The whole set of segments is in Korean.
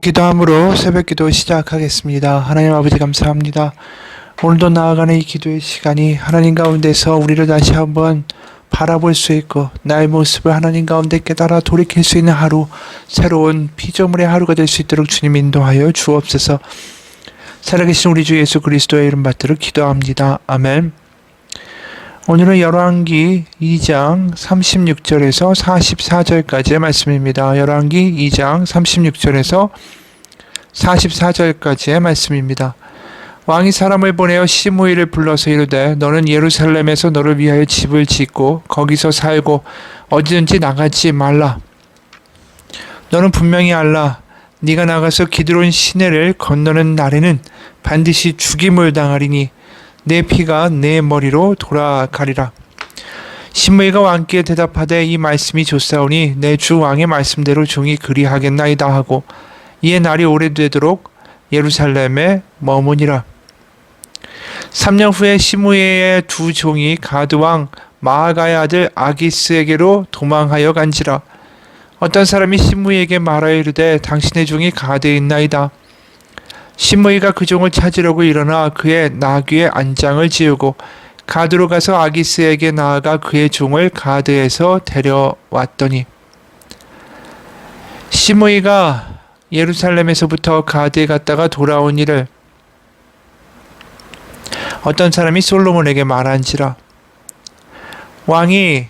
기도함으로 새벽기도 시작하겠습니다. 하나님 아버지 감사합니다. 오늘도 나아가는 이 기도의 시간이 하나님 가운데서 우리를 다시 한번 바라볼 수 있고 나의 모습을 하나님 가운데 깨달아 돌이킬 수 있는 하루, 새로운 피조물의 하루가 될 수 있도록 주님 인도하여 주옵소서. 살아계신 우리 주 예수 그리스도의 이름 받들어 기도합니다. 아멘. 오늘은 열왕기 2장 36절에서 44절까지의 말씀입니다. 열왕기 2장 36절에서 44절까지의 말씀입니다. 왕이 사람을 보내어 시므이를 불러서 이르되 너는 예루살렘에서 너를 위하여 집을 짓고 거기서 살고 어디든지 나가지 말라. 너는 분명히 알라. 네가 나가서 기드론 시내를 건너는 날에는 반드시 죽임을 당하리니 내 피가 내 머리로 돌아가리라. 시므이가 왕께 대답하되 이 말씀이 좋사오니 내 주 왕의 말씀대로 종이 그리하겠나이다 하고 이에 날이 오래되도록 예루살렘에 머무니라. 3년 후에 시므이의 두 종이 가드 왕 마아가의 아들 아기스에게로 도망하여 간지라. 어떤 사람이 시므이에게 말하여 이르되 당신의 종이 가드에 있나이다. 시므이가 그 종을 찾으려고 일어나 그의 나귀의 안장을 지우고 가드로 가서 아기스에게 나아가 그의 종을 가드에서 데려왔더니 시므이가 예루살렘에서부터 가드에 갔다가 돌아온 일을 어떤 사람이 솔로몬에게 말한지라. 왕이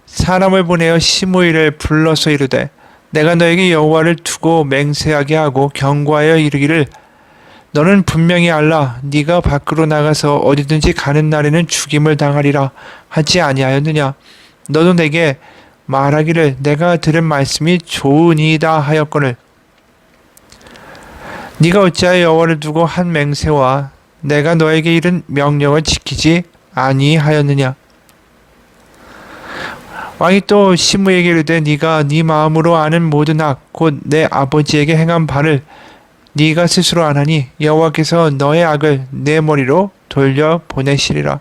사람을 보내어 시므이를 불러서 이르되 내가 너에게 여호와를 두고 맹세하게 하고 경고하여 이르기를 너는 분명히 알라. 네가 밖으로 나가서 어디든지 가는 날에는 죽임을 당하리라 하지 아니하였느냐. 너도 내게 말하기를 내가 들은 말씀이 좋으니이다 하였거늘 네가 어찌하여 여호와를 두고 한 맹세와 내가 너에게 이른 명령을 지키지 아니하였느냐. 왕이 또 시므이에게 이르되 네가 네 마음으로 아는 모든 악 곧 내 아버지에게 행한 바를 네가 스스로 안하니 여호와께서 너의 악을 내 머리로 돌려 보내시리라.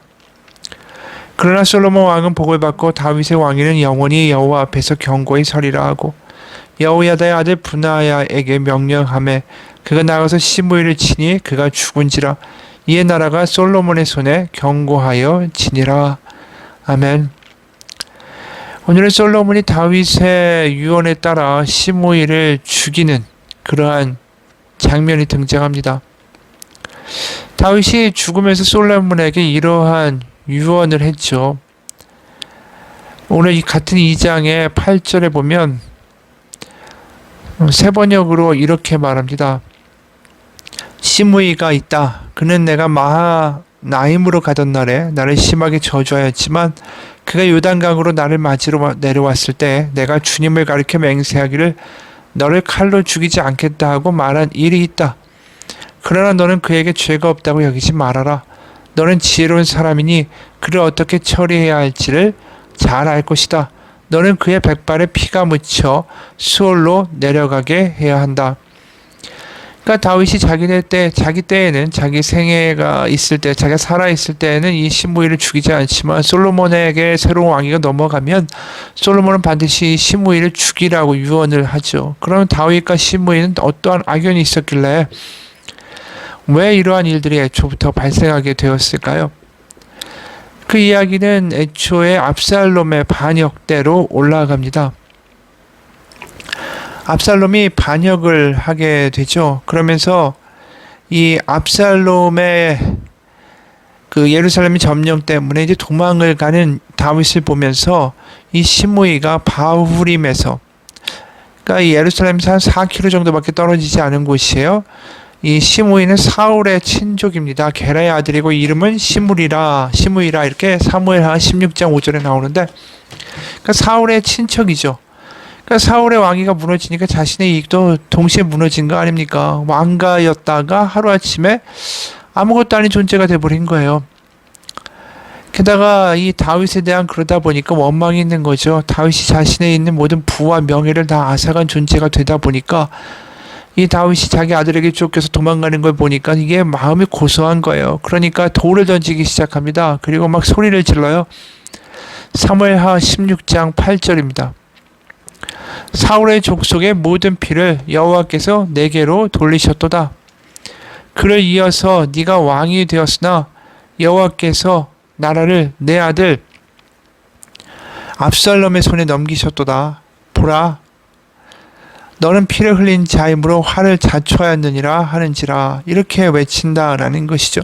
그러나 솔로몬 왕은 복을 받고 다윗의 왕위는 영원히 여호와 앞에서 경고히 서리라 하고 여호야다의 아들 브나야에게 명령하매 그가 나가서 시므이를 치니 그가 죽은지라. 이에 나라가 솔로몬의 손에 경고하여 지니라. 아멘. 오늘은 솔로몬이 다윗의 유언에 따라 시므이를 죽이는 그러한 장면이 등장합니다. 다윗이 죽으면서 솔로몬에게 이러한 유언을 했죠. 오늘 이 같은 2장의 8절에 보면 세 번역으로 이렇게 말합니다. 시므이가 있다. 그는 내가 마하나임으로 가던 날에 나를 심하게 저주하였지만 그가 요단강으로 나를 맞으러 내려왔을 때 내가 주님을 가리켜 맹세하기를 너를 칼로 죽이지 않겠다 하고 말한 일이 있다. 그러나 너는 그에게 죄가 없다고 여기지 말아라. 너는 지혜로운 사람이니 그를 어떻게 처리해야 할지를 잘 알 것이다. 너는 그의 백발에 피가 묻혀 수월로 내려가게 해야 한다. 그러니까 다윗이 자기 때에는 자기 생애가 있을 때, 자기가 살아 있을 때에는 이 시므이를 죽이지 않지만 솔로몬에게 새로운 왕위가 넘어가면 솔로몬은 반드시 시므이를 죽이라고 유언을 하죠. 그러면 다윗과 시므이는 어떠한 악연이 있었길래 왜 이러한 일들이 애초부터 발생하게 되었을까요? 그 이야기는 애초에 압살롬의 반역대로 올라갑니다. 압살롬이 반역을 하게 되죠. 그러면서 이 압살롬의 그 예루살렘 점령 때문에 이제 도망을 가는 다윗을 보면서 이 시므이가 바후림에서, 그러니까 이 예루살렘에서 한 4km 정도밖에 떨어지지 않은 곳이에요. 이 시므이는 사울의 친족입니다. 게라의 아들이고 이름은 시므이라 이렇게 사무엘하 16장 5절에 나오는데, 그러니까 사울의 친척이죠. 그러니까 사울의 왕위가 무너지니까 자신의 이익도 동시에 무너진 거 아닙니까? 왕가였다가 하루아침에 아무것도 아닌 존재가 돼버린 거예요. 게다가 이 다윗에 대한 그러다 보니까 원망이 있는 거죠. 다윗이 자신에 있는 모든 부와 명예를 다 앗아간 존재가 되다 보니까 이 다윗이 자기 아들에게 쫓겨서 도망가는 걸 보니까 이게 마음이 고소한 거예요. 그러니까 돌을 던지기 시작합니다. 그리고 막 소리를 질러요. 사무엘하 16장 8절입니다. 사울의 족속의 모든 피를 여호와께서 내게로 돌리셨도다. 그를 이어서 네가 왕이 되었으나 여호와께서 나라를 내 아들 압살롬의 손에 넘기셨도다. 보라, 너는 피를 흘린 자임으로 화를 자초하였느니라 하는지라. 이렇게 외친다라는 것이죠.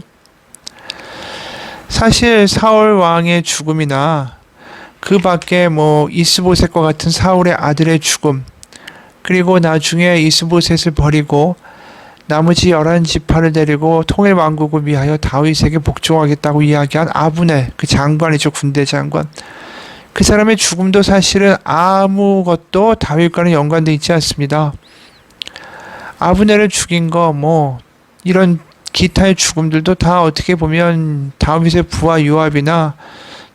사실 사울 왕의 죽음이나 그 밖에 이스보셋과 같은 사울의 아들의 죽음, 그리고 나중에 이스보셋을 버리고 나머지 11지파를 데리고 통일 왕국을 위하여 다윗에게 복종하겠다고 이야기한 아브넬, 그 장관이죠. 군대 장관. 그 사람의 죽음도 사실은 아무것도 다윗과는 연관되어 있지 않습니다. 아브넬을 죽인 거 이런 기타의 죽음들도 다 어떻게 보면 다윗의 부하 요압이나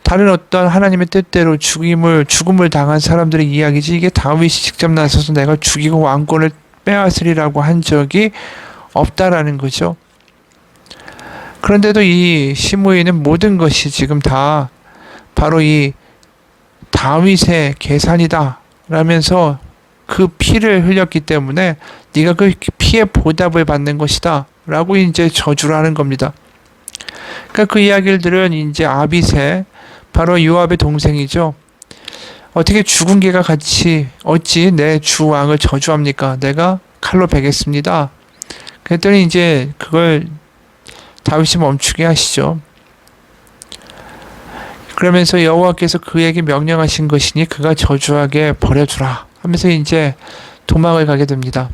다른 어떤 하나님의 뜻대로 죽음을 당한 사람들의 이야기지, 이게 다윗이 직접 나서서 내가 죽이고 왕권을 빼앗으리라고 한 적이 없다라는 거죠. 그런데도 이 시므이는 모든 것이 지금 다 바로 이 다윗의 계산이다 라면서 그 피를 흘렸기 때문에 네가 그 피의 보답을 받는 것이다 라고 이제 저주를 하는 겁니다. 그러니까 그 이야기를 들은 이제 아비새, 바로 요압의 동생이죠. 어떻게 죽은 개가 같이 어찌 내 주 왕을 저주합니까? 내가 칼로 베겠습니다. 그랬더니 이제 그걸 다윗이 멈추게 하시죠. 그러면서 여호와께서 그에게 명령하신 것이니 그가 저주하게 버려두라 하면서 이제 도망을 가게 됩니다.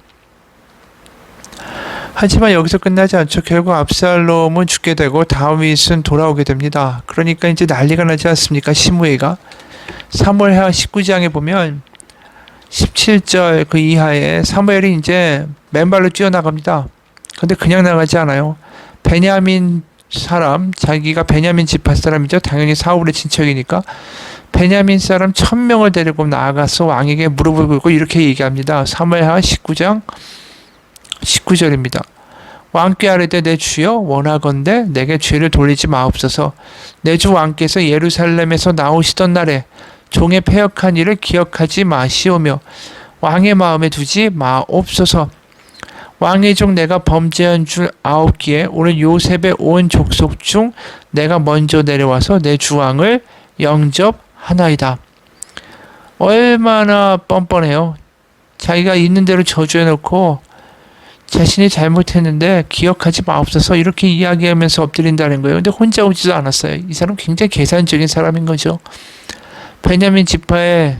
하지만 여기서 끝나지 않죠. 결국 압살롬은 죽게 되고 다윗은 돌아오게 됩니다. 그러니까 이제 난리가 나지 않습니까? 시므이가 사무엘하 19장에 보면 17절 그 이하에 사무엘이 이제 맨발로 뛰어나갑니다. 근데 그냥 나가지 않아요. 베냐민 사람, 자기가 베냐민 지파 사람이죠. 당연히 사울의 친척이니까 베냐민 사람 1000명을 데리고 나아가서 왕에게 무릎을 꿇고 이렇게 얘기합니다. 사무엘하 19장 19절입니다. 왕께 아뢰되 내 주여 원하건대 내게 죄를 돌리지 마옵소서. 내 주 왕께서 예루살렘에서 나오시던 날에 종의 패역한 일을 기억하지 마시오며 왕의 마음에 두지 마옵소서. 왕의 종 내가 범죄한 줄 아옵기에 오늘 요셉의 온 족속 중 내가 먼저 내려와서 내 주 왕을 영접하나이다. 얼마나 뻔뻔해요. 자기가 있는 대로 저주해놓고 자신이 잘못했는데 기억하지 마옵소서 이렇게 이야기하면서 엎드린다는 거예요. 근데 혼자 오지도 않았어요. 이 사람 굉장히 계산적인 사람인 거죠. 베냐민 지파의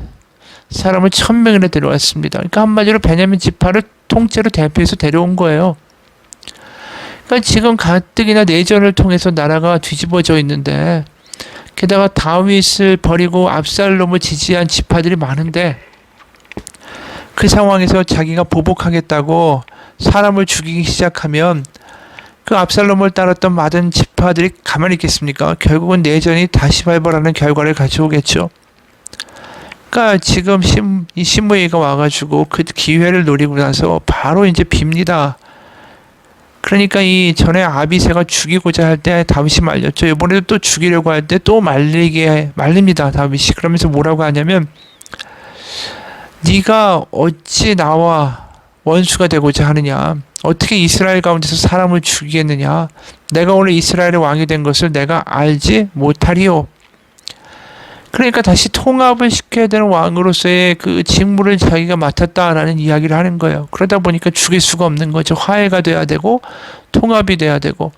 사람을 1000명이나 데려왔습니다. 그러니까 한마디로 베냐민 지파를 통째로 대표해서 데려온 거예요. 그러니까 지금 가뜩이나 내전을 통해서 나라가 뒤집어져 있는데, 게다가 다윗을 버리고 압살롬을 지지한 지파들이 많은데, 그 상황에서 자기가 보복하겠다고 사람을 죽이기 시작하면 그 압살롬을 따랐던 많은 지파들이 가만히 있겠습니까? 결국은 내전이 다시 발발하는 결과를 가져오겠죠. 그러니까 지금 이 시므이가 와가지고 그 기회를 노리고 나서 바로 이제 빕니다. 그러니까 이 전에 아비새가 죽이고자 할 때 다윗이 말렸죠. 이번에도 또 죽이려고 할 때 또 말립니다. 다윗이. 그러면서 뭐라고 하냐면, 네가 어찌 나와 원수가 되고자 하느냐? 어떻게 이스라엘 가운데서 사람을 죽이겠느냐? 내가 오늘 이스라엘의 왕이 된 것을 내가 알지 못하리요. 그러니까 다시 통합을 시켜야 되는 왕으로서의 그 직무를 자기가 맡았다라는 이야기를 하는 거예요. 그러다 보니까 죽일 수가 없는 거죠. 화해가 돼야 되고 통합이 돼야 되고,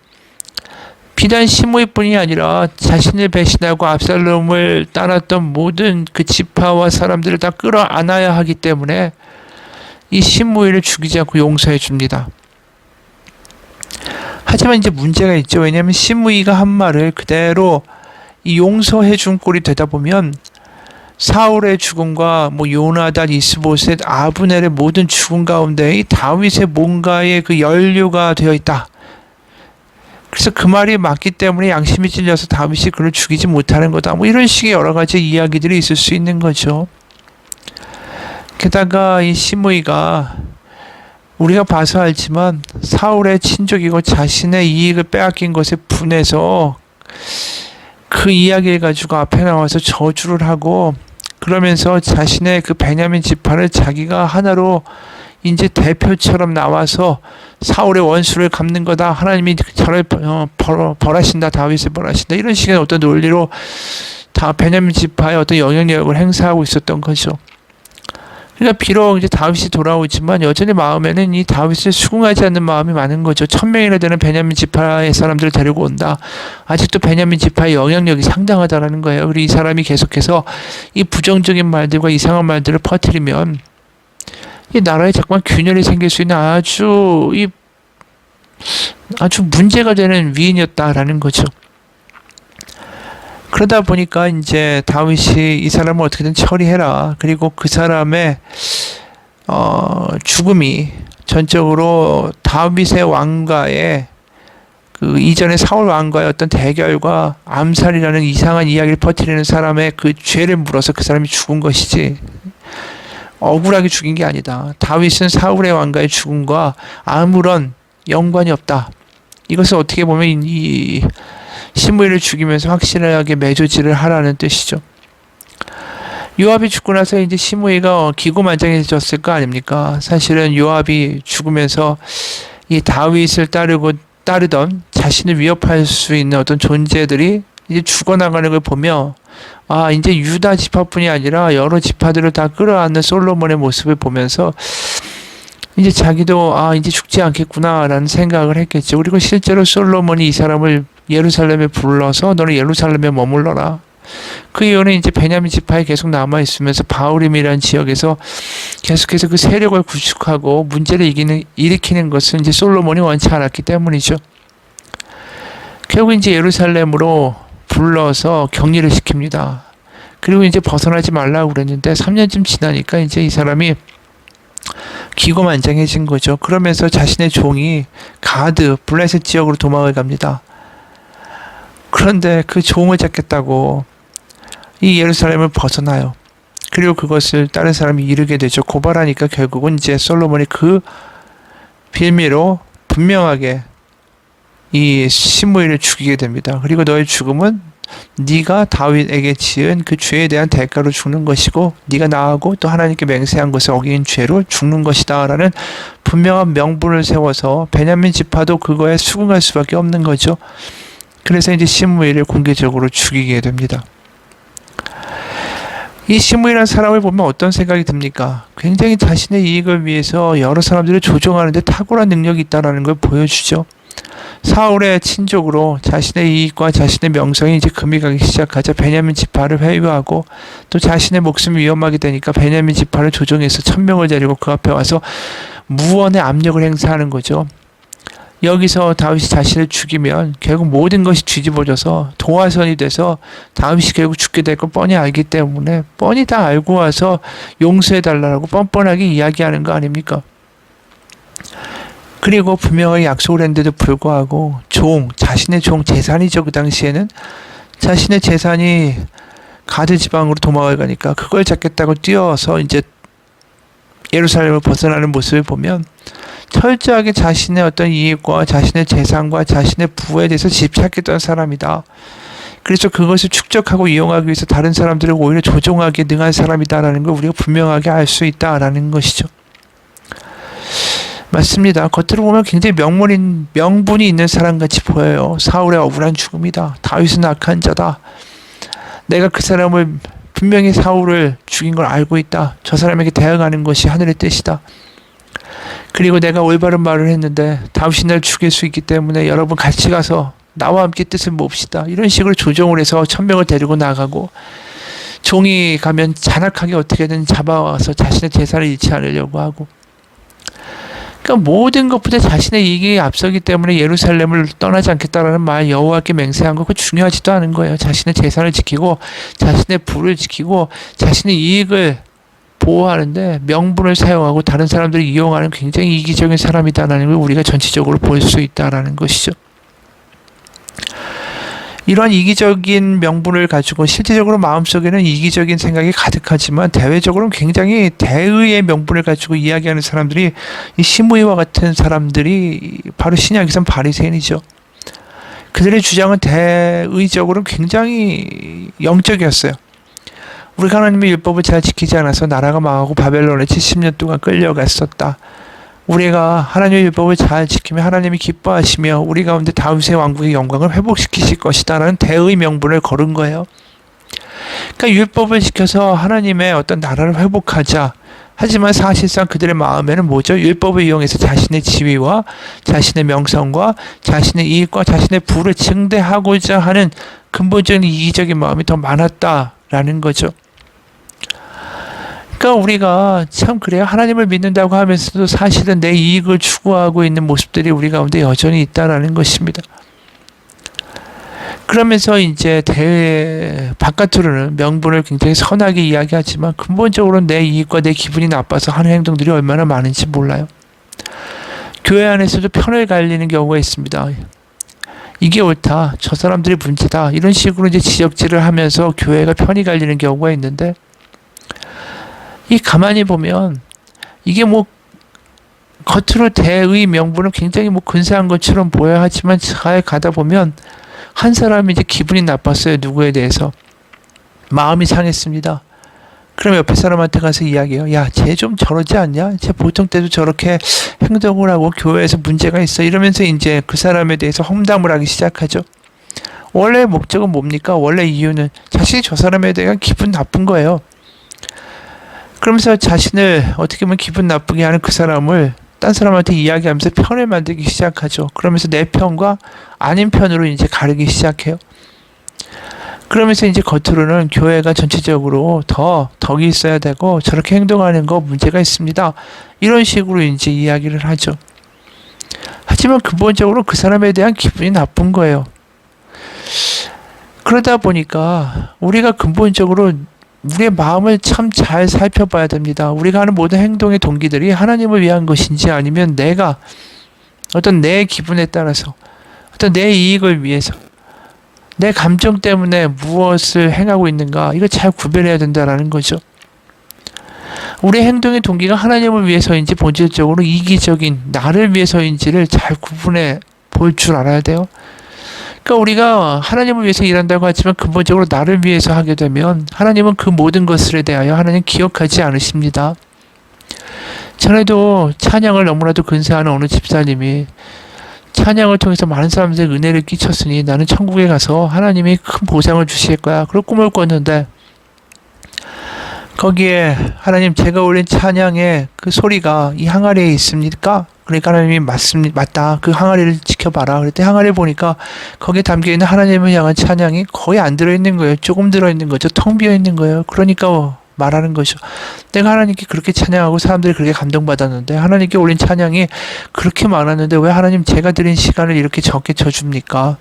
비단 시므이뿐이 아니라 자신을 배신하고 압살롬을 따랐던 모든 그 지파와 사람들을 다 끌어안아야 하기 때문에 이 시므이를 죽이지 않고 용서해 줍니다. 하지만 이제 문제가 있죠. 왜냐하면 시므이가 한 말을 그대로 이 용서해 준 꼴이 되다 보면 사울의 죽음과 요나단, 이스보셋, 아브넬의 모든 죽음 가운데 이 다윗의 뭔가의 그 연류가 되어 있다. 그래서 그 말이 맞기 때문에 양심이 찔려서 다윗이 그를 죽이지 못하는 거다. 이런 식의 여러 가지 이야기들이 있을 수 있는 거죠. 게다가 이 시므이가 우리가 봐서 알지만 사울의 친족이고 자신의 이익을 빼앗긴 것에 분해서 그 이야기를 가지고 앞에 나와서 저주를 하고, 그러면서 자신의 그 베냐민 지파를 자기가 하나로 이제 대표처럼 나와서 사울의 원수를 갚는 거다. 하나님이 저를 벌하신다. 다윗을 벌하신다. 이런 식의 어떤 논리로 다 베냐민 지파의 어떤 영향력을 행사하고 있었던 거죠. 그러니까 비록 이제 다윗이 돌아오지만 여전히 마음에는 이 다윗을 수긍하지 않는 마음이 많은 거죠. 1000명이나 되는 베냐민 지파의 사람들을 데리고 온다. 아직도 베냐민 지파의 영향력이 상당하다라는 거예요. 그리고 이 사람이 계속해서 이 부정적인 말들과 이상한 말들을 퍼뜨리면 이 나라에 자꾸만 균열이 생길 수 있는 아주 문제가 되는 위인이었다라는 거죠. 그러다 보니까 이제 다윗이 이 사람을 어떻게든 처리해라. 그리고 그 사람의 죽음이 전적으로 다윗의 왕과의 그 이전에 사울 왕과의 어떤 대결과 암살이라는 이상한 이야기를 퍼뜨리는 사람의 그 죄를 물어서 그 사람이 죽은 것이지 억울하게 죽인 게 아니다. 다윗은 사울의 왕과의 죽음과 아무런 연관이 없다. 이것을 어떻게 보면 이 시므이를 죽이면서 확실하게 매조지를 하라는 뜻이죠. 요압이 죽고 나서 이제 시므이가 기고만장해졌을 거 아닙니까? 사실은 요압이 죽으면서 이 다윗을 따르던 자신을 위협할 수 있는 어떤 존재들이 이제 죽어나가는 걸 보며 이제 유다 지파뿐이 아니라 여러 지파들을 다 끌어안는 솔로몬의 모습을 보면서 이제 자기도 이제 죽지 않겠구나라는 생각을 했겠죠. 그리고 실제로 솔로몬이 이 사람을 예루살렘에 불러서 너는 예루살렘에 머물러라. 그 이유는 이제 베냐민 지파에 계속 남아 있으면서 바울임이라는 지역에서 계속해서 그 세력을 구축하고 문제를 일으키는 것을 이제 솔로몬이 원치 않았기 때문이죠. 결국 이제 예루살렘으로 불러서 격리를 시킵니다. 그리고 이제 벗어나지 말라고 그랬는데 3년쯤 지나니까 이제 이 사람이 기고만장해진 거죠. 그러면서 자신의 종이 가드, 블레셋 지역으로 도망을 갑니다. 그런데 그 종을 잡겠다고 이 예루살렘을 벗어나요. 그리고 그것을 다른 사람이 이르게 되죠. 고발하니까 결국은 이제 솔로몬이 그 빌미로 분명하게 이 시므이를 죽이게 됩니다. 그리고 너의 죽음은 네가 다윗에게 지은 그 죄에 대한 대가로 죽는 것이고 네가 나하고 또 하나님께 맹세한 것을 어긴 죄로 죽는 것이다 라는 분명한 명분을 세워서 베냐민 지파도 그거에 수긍할 수밖에 없는 거죠. 그래서 이제 시므이를 공개적으로 죽이게 됩니다. 이 시므이라는 사람을 보면 어떤 생각이 듭니까? 굉장히 자신의 이익을 위해서 여러 사람들을 조종하는 데 탁월한 능력이 있다는 걸 보여주죠. 사울의 친족으로 자신의 이익과 자신의 명성이 이제 금이 가기 시작하자 베냐민 지파를 회유하고 또 자신의 목숨이 위험하게 되니까 베냐민 지파를 조종해서 1000명을 데리고 그 앞에 와서 무언의 압력을 행사하는 거죠. 여기서 다윗이 자신을 죽이면 결국 모든 것이 뒤집어져서 도화선이 돼서 다윗이 결국 죽게 될 걸 뻔히 알기 때문에 뻔히 다 알고 와서 용서해달라고 뻔뻔하게 이야기하는 거 아닙니까? 그리고 분명히 약속을 했는데도 불구하고 자신의 종 재산이죠. 그 당시에는 자신의 재산이 가드 지방으로 도망을 가니까 그걸 잡겠다고 뛰어서 이제 예루살렘을 벗어나는 모습을 보면 철저하게 자신의 어떤 이익과 자신의 재산과 자신의 부에 대해서 집착했던 사람이다. 그래서 그것을 축적하고 이용하기 위해서 다른 사람들을 오히려 조종하기에 능한 사람이다라는 걸 우리가 분명하게 알 수 있다라는 것이죠. 맞습니다. 겉으로 보면 굉장히 명분이 있는 사람같이 보여요. 사울의 억울한 죽음이다. 다윗은 악한 자다. 내가 그 사람을 분명히 사울을 죽인 걸 알고 있다. 저 사람에게 대응하는 것이 하늘의 뜻이다. 그리고 내가 올바른 말을 했는데 다윗이 날 죽일 수 있기 때문에 여러분 같이 가서 나와 함께 뜻을 봅시다. 이런 식으로 조종을 해서 1000명을 데리고 나가고 종이 가면 잔악하게 어떻게든 잡아와서 자신의 재산을 잃지 않으려고 하고 그러니까 모든 것보다 자신의 이익이 앞서기 때문에 예루살렘을 떠나지 않겠다라는 말 여호와께 맹세한 거 그거 중요하지도 않은 거예요. 자신의 재산을 지키고 자신의 부를 지키고 자신의 이익을 보호하는데 명분을 사용하고 다른 사람들을 이용하는 굉장히 이기적인 사람이다라는 걸 우리가 전체적으로 볼 수 있다라는 것이죠. 이러한 이기적인 명분을 가지고 실제적으로 마음속에는 이기적인 생각이 가득하지만 대외적으로는 굉장히 대의의 명분을 가지고 이야기하는 사람들이 이 시므이와 같은 사람들이 바로 신약에선 바리새인이죠. 그들의 주장은 대의적으로는 굉장히 영적이었어요. 우리가 하나님의 율법을 잘 지키지 않아서 나라가 망하고 바벨론에 70년 동안 끌려갔었다. 우리가 하나님의 율법을 잘 지키면 하나님이 기뻐하시며 우리 가운데 다윗의 왕국의 영광을 회복시키실 것이다 라는 대의 명분을 걸은 거예요. 그러니까 율법을 지켜서 하나님의 어떤 나라를 회복하자. 하지만 사실상 그들의 마음에는 뭐죠? 율법을 이용해서 자신의 지위와 자신의 명성과 자신의 이익과 자신의 부를 증대하고자 하는 근본적인 이기적인 마음이 더 많았다라는 거죠. 그러니까 우리가 참 그래요. 하나님을 믿는다고 하면서도 사실은 내 이익을 추구하고 있는 모습들이 우리 가운데 여전히 있다라는 것입니다. 그러면서 이제 바깥으로는 명분을 굉장히 선하게 이야기하지만 근본적으로는 내 이익과 내 기분이 나빠서 하는 행동들이 얼마나 많은지 몰라요. 교회 안에서도 편을 갈리는 경우가 있습니다. 이게 옳다, 저 사람들이 문제다, 이런 식으로 이제 지적질을 하면서 교회가 편이 갈리는 경우가 있는데, 이 가만히 보면 이게 뭐 겉으로 대의 명분은 굉장히 뭐 근사한 것처럼 보여야 하지만 잘 가다 보면 한 사람이 이제 기분이 나빴어요. 누구에 대해서. 마음이 상했습니다. 그럼 옆에 사람한테 가서 이야기해요. 야, 쟤 좀 저러지 않냐? 쟤 보통 때도 저렇게 행동을 하고 교회에서 문제가 있어. 이러면서 이제 그 사람에 대해서 험담을 하기 시작하죠. 원래 목적은 뭡니까? 원래 이유는 자신이 저 사람에 대한 기분 나쁜 거예요. 그러면서 자신을 어떻게 보면 기분 나쁘게 하는 그 사람을 딴 사람한테 이야기하면서 편을 만들기 시작하죠. 그러면서 내 편과 아닌 편으로 이제 가르기 시작해요. 그러면서 이제 겉으로는 교회가 전체적으로 더 덕이 있어야 되고 저렇게 행동하는 거 문제가 있습니다. 이런 식으로 이제 이야기를 하죠. 하지만 근본적으로 그 사람에 대한 기분이 나쁜 거예요. 그러다 보니까 우리가 근본적으로 우리의 마음을 참 잘 살펴봐야 됩니다. 우리가 하는 모든 행동의 동기들이 하나님을 위한 것인지 아니면 내가 어떤 내 기분에 따라서 어떤 내 이익을 위해서 내 감정 때문에 무엇을 행하고 있는가, 이거 잘 구별해야 된다라는 거죠. 우리의 행동의 동기가 하나님을 위해서인지 본질적으로 이기적인 나를 위해서인지를 잘 구분해 볼 줄 알아야 돼요. 그러니까 우리가 하나님을 위해서 일한다고 하지만 근본적으로 나를 위해서 하게 되면 하나님은 그 모든 것에 대하여 하나님 기억하지 않으십니다. 전에도 찬양을 너무나도 근사하는 어느 집사님이 찬양을 통해서 많은 사람들에게 은혜를 끼쳤으니 나는 천국에 가서 하나님이 큰 보상을 주실 거야, 그런 꿈을 꿨는데 거기에 하나님, 제가 올린 찬양의 그 소리가 이 항아리에 있습니까? 그러니까 하나님이 맞다, 그 항아리를 지켜봐라. 그랬더니 항아리를 보니까 거기에 담겨있는 하나님을 향한 찬양이 거의 안 들어있는 거예요. 조금 들어있는 거죠. 텅 비어있는 거예요. 그러니까 말하는 거죠. 내가 하나님께 그렇게 찬양하고 사람들이 그렇게 감동받았는데, 하나님께 올린 찬양이 그렇게 많았는데 왜 하나님 제가 드린 시간을 이렇게 적게 쳐줍니까?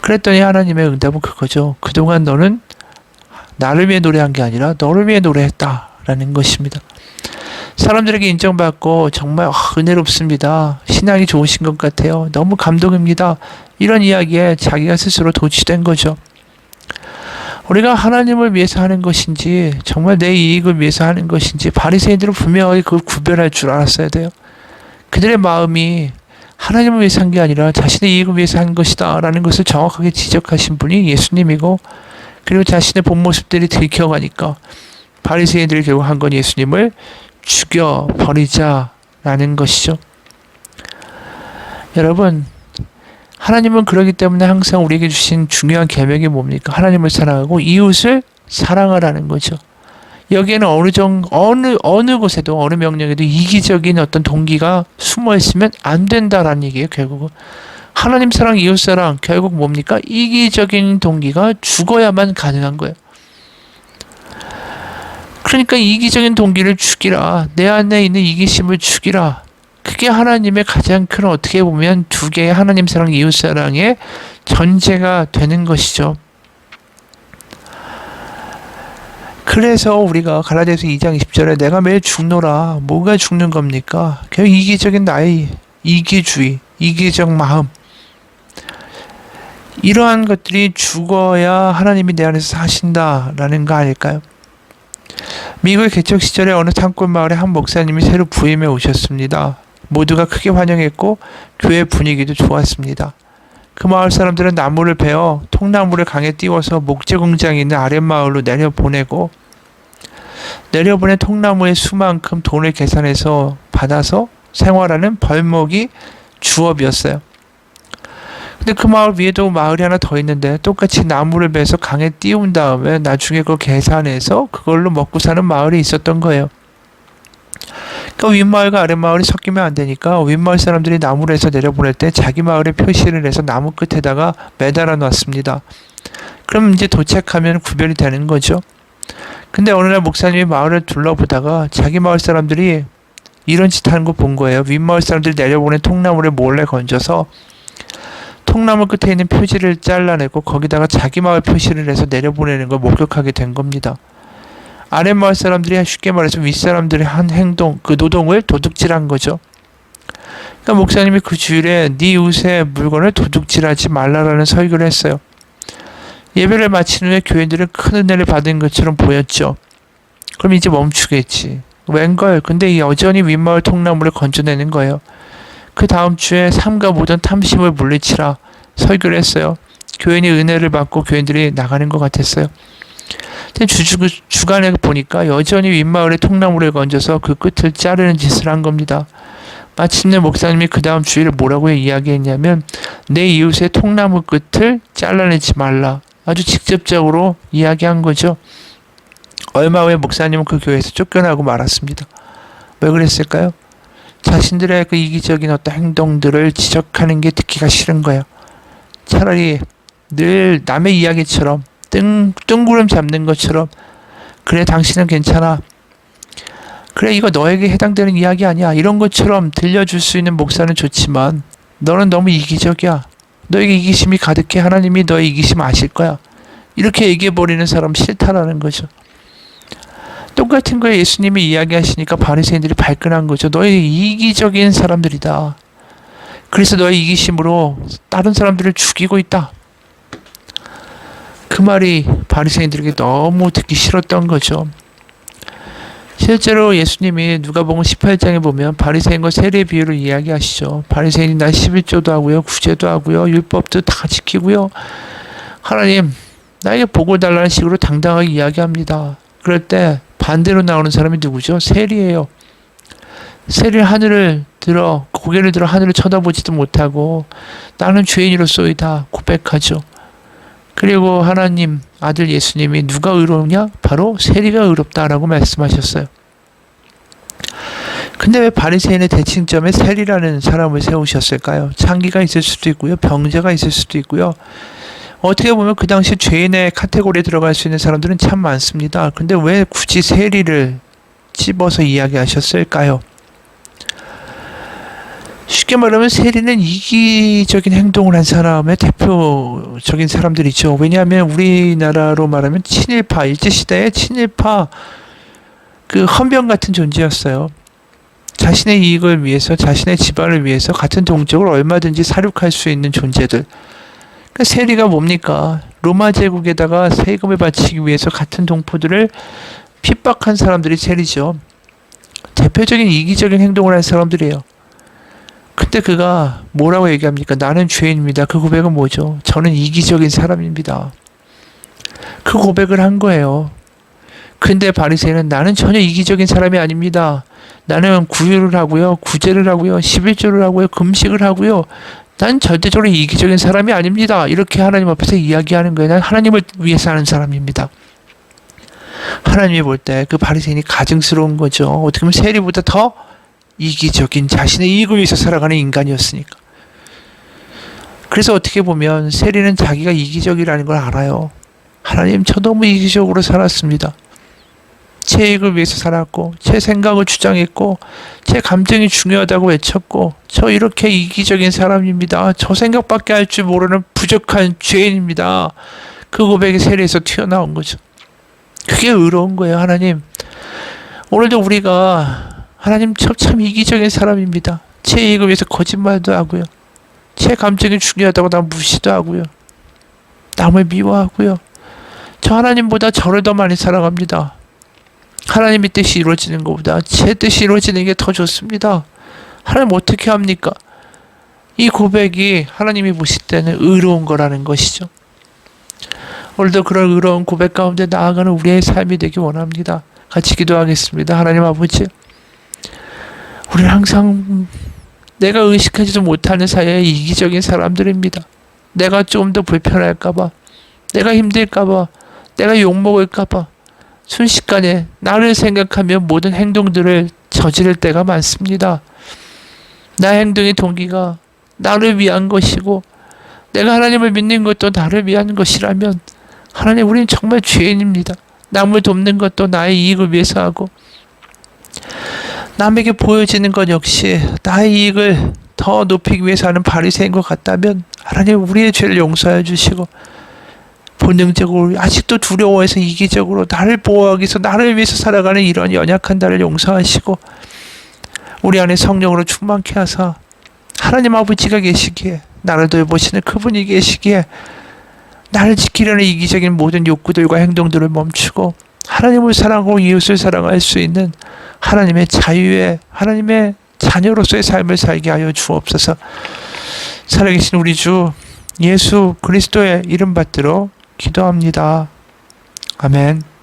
그랬더니 하나님의 응답은 그거죠. 그동안 너는 나를 위해 노래한 게 아니라 너를 위해 노래했다라는 것입니다. 사람들에게 인정받고 정말 은혜롭습니다. 신앙이 좋으신 것 같아요. 너무 감동입니다. 이런 이야기에 자기가 스스로 도취된 거죠. 우리가 하나님을 위해서 하는 것인지 정말 내 이익을 위해서 하는 것인지 바리새인들은 분명하게 그걸 구별할 줄 알았어야 돼요. 그들의 마음이 하나님을 위해서 한 게 아니라 자신의 이익을 위해서 한 것이다 라는 것을 정확하게 지적하신 분이 예수님이고, 그리고 자신의 본 모습들이 들켜가니까 바리새인들이 결국 한 건 예수님을 죽여버리자라는 것이죠. 여러분, 하나님은 그러기 때문에 항상 우리에게 주신 중요한 계명이 뭡니까? 하나님을 사랑하고 이웃을 사랑하라는 거죠. 여기에는 어느 곳에도 어느 명령에도 이기적인 어떤 동기가 숨어 있으면 안 된다라는 얘기예요. 결국은 하나님 사랑, 이웃 사랑, 결국 뭡니까? 이기적인 동기가 죽어야만 가능한 거예요. 그러니까 이기적인 동기를 죽이라. 내 안에 있는 이기심을 죽이라. 그게 하나님의 가장 큰, 어떻게 보면 두 개의 하나님 사랑, 이웃 사랑의 전제가 되는 것이죠. 그래서 우리가 갈라디아서 2장 20절에 내가 매일 죽노라. 뭐가 죽는 겁니까? 그냥 이기적인 나의 이기주의, 이기적 마음, 이러한 것들이 죽어야 하나님이 내 안에서 사신다라는 거 아닐까요? 미국의 개척 시절에 어느 산골 마을에 한 목사님이 새로 부임해 오셨습니다. 모두가 크게 환영했고 교회 분위기도 좋았습니다. 그 마을 사람들은 나무를 베어 통나무를 강에 띄워서 목재 공장이 있는 아랫마을로 내려보내고 내려보낸 통나무의 수만큼 돈을 계산해서 받아서 생활하는 벌목이 주업이었어요. 근데 그 마을 위에도 마을이 하나 더 있는데 똑같이 나무를 베서 강에 띄운 다음에 나중에 그걸 계산해서 그걸로 먹고 사는 마을이 있었던 거예요. 그러니까 윗마을과 아랫마을이 섞이면 안 되니까 윗마을 사람들이 나무를 해서 내려보낼 때 자기 마을에 표시를 해서 나무 끝에다가 매달아 놨습니다. 그럼 이제 도착하면 구별이 되는 거죠. 근데 어느 날 목사님이 마을을 둘러보다가 자기 마을 사람들이 이런 짓 하는 거 본 거예요. 윗마을 사람들이 내려보낸 통나무를 몰래 건져서 통나무 끝에 있는 표지를 잘라내고 거기다가 자기 마을 표시를 해서 내려보내는 걸 목격하게 된 겁니다. 아랫마을 사람들이 쉽게 말해서 윗사람들의 한 행동, 그 노동을 도둑질한 거죠. 그러니까 목사님이 그 주일에 네 이웃의 물건을 도둑질하지 말라라는 설교를 했어요. 예배를 마친 후에 교인들은 큰 은혜를 받은 것처럼 보였죠. 그럼 이제 멈추겠지. 웬걸? 근데 여전히 윗마을 통나무를 건져내는 거예요. 그 다음 주에 삼가 모든 탐심을 물리치라 설교를 했어요. 교인이 은혜를 받고 교인들이 나가는 것 같았어요. 주간에 보니까 여전히 윗마을에 통나무를 건져서 그 끝을 자르는 짓을 한 겁니다. 마침내 목사님이 그 다음 주일에 뭐라고 이야기했냐면 내 이웃의 통나무 끝을 잘라내지 말라. 아주 직접적으로 이야기한 거죠. 얼마 후에 목사님은 그 교회에서 쫓겨나고 말았습니다. 왜 그랬을까요? 자신들의 그 이기적인 어떤 행동들을 지적하는 게 듣기가 싫은 거예요. 차라리 늘 남의 이야기처럼 뜬구름 잡는 것처럼 그래 당신은 괜찮아. 그래 이거 너에게 해당되는 이야기 아니야. 이런 것처럼 들려줄 수 있는 목사는 좋지만 너는 너무 이기적이야. 너에게 이기심이 가득해. 하나님이 너의 이기심 아실 거야. 이렇게 얘기해버리는 사람 싫다라는 거죠. 똑같은 거에 예수님이 이야기하시니까 바리새인들이 발끈한 거죠. 너희 이기적인 사람들이다. 그래서 너의 이기심으로 다른 사람들을 죽이고 있다. 그 말이 바리새인들에게 너무 듣기 싫었던 거죠. 실제로 예수님이 누가복음 18장에 보면 바리새인과 세리의 비유를 이야기하시죠. 바리새인이 난 11조도 하고요. 구제도 하고요. 율법도 다 지키고요. 하나님 나에게 복을 달라는 식으로 당당하게 이야기합니다. 그럴 때 반대로 나오는 사람이 누구죠? 세리예요. 세리는 하늘을 들어 고개를 들어 하늘을 쳐다보지도 못하고 나는 죄인으로소이다 고백하죠. 그리고 하나님 아들 예수님이 누가 의로우냐? 바로 세리가 의롭다라고 말씀하셨어요. 근데 왜 바리새인의 대칭점에 세리라는 사람을 세우셨을까요? 창기가 있을 수도 있고요. 병자가 있을 수도 있고요. 어떻게 보면 그 당시 죄인의 카테고리에 들어갈 수 있는 사람들은 참 많습니다. 근데 왜 굳이 세리를 집어서 이야기하셨을까요? 쉽게 말하면 세리는 이기적인 행동을 한 사람의 대표적인 사람들이죠. 왜냐하면 우리나라로 말하면 친일파, 일제시대의 친일파 그 헌병 같은 존재였어요. 자신의 이익을 위해서, 자신의 집안을 위해서 같은 동족을 얼마든지 살육할 수 있는 존재들. 그러니까 세리가 뭡니까? 로마 제국에다가 세금을 바치기 위해서 같은 동포들을 핍박한 사람들이 세리죠. 대표적인 이기적인 행동을 한 사람들이에요. 근데 그가 뭐라고 얘기합니까? 나는 죄인입니다. 그 고백은 뭐죠? 저는 이기적인 사람입니다. 그 고백을 한 거예요. 근데 바리새인은 나는 전혀 이기적인 사람이 아닙니다. 나는 구휼을 하고요. 구제를 하고요. 11조를 하고요. 금식을 하고요. 난 절대적으로 이기적인 사람이 아닙니다. 이렇게 하나님 앞에서 이야기하는 거예요. 난 하나님을 위해서 하는 사람입니다. 하나님이 볼 때 그 바리새인이 가증스러운 거죠. 어떻게 보면 세리보다 더 이기적인 자신의 이익을 위해서 살아가는 인간이었으니까. 그래서 어떻게 보면 세리는 자기가 이기적이라는 걸 알아요. 하나님 저 너무 이기적으로 살았습니다. 제 이익을 위해서 살았고 제 생각을 주장했고 제 감정이 중요하다고 외쳤고 저 이렇게 이기적인 사람입니다. 저 생각밖에 할 줄 모르는 부족한 죄인입니다. 그 고백이 세리에서 튀어나온 거죠. 그게 의로운 거예요. 하나님 오늘도 우리가 하나님 참 이기적인 사람입니다. 제 이익을 위해서 거짓말도 하고요. 제 감정이 중요하다고 남 무시도 하고요. 남을 미워하고요. 저 하나님보다 저를 더 많이 사랑합니다. 하나님의 뜻이 이루어지는 것보다 제 뜻이 이루어지는 게 더 좋습니다. 하나님 어떻게 합니까? 이 고백이 하나님이 보실 때는 의로운 거라는 것이죠. 오늘도 그런 의로운 고백 가운데 나아가는 우리의 삶이 되기 원합니다. 같이 기도하겠습니다. 하나님 아버지, 우리는 항상 내가 의식하지도 못하는 사이에 이기적인 사람들입니다. 내가 좀 더 불편할까봐, 내가 힘들까봐, 내가 욕먹을까봐 순식간에 나를 생각하며 모든 행동들을 저지를 때가 많습니다. 나의 행동의 동기가 나를 위한 것이고 내가 하나님을 믿는 것도 나를 위한 것이라면 하나님, 우리는 정말 죄인입니다. 남을 돕는 것도 나의 이익을 위해서 하고 남에게 보여지는 것 역시 나의 이익을 더 높이기 위해서 하는 바리새인 것 같다면 하나님, 우리의 죄를 용서해 주시고 본능적으로 아직도 두려워해서 이기적으로 나를 보호하기 위해서 나를 위해서 살아가는 이런 연약한 나를 용서하시고 우리 안에 성령으로 충만케 하사 하나님 아버지가 계시기에, 나를 돌보시는 그분이 계시기에 나를 지키려는 이기적인 모든 욕구들과 행동들을 멈추고 하나님을 사랑하고 이웃을 사랑할 수 있는 하나님의 자유의, 하나님의 자녀로서의 삶을 살게 하여 주옵소서. 살아계신 우리 주 예수 그리스도의 이름 받들어 기도합니다. 아멘.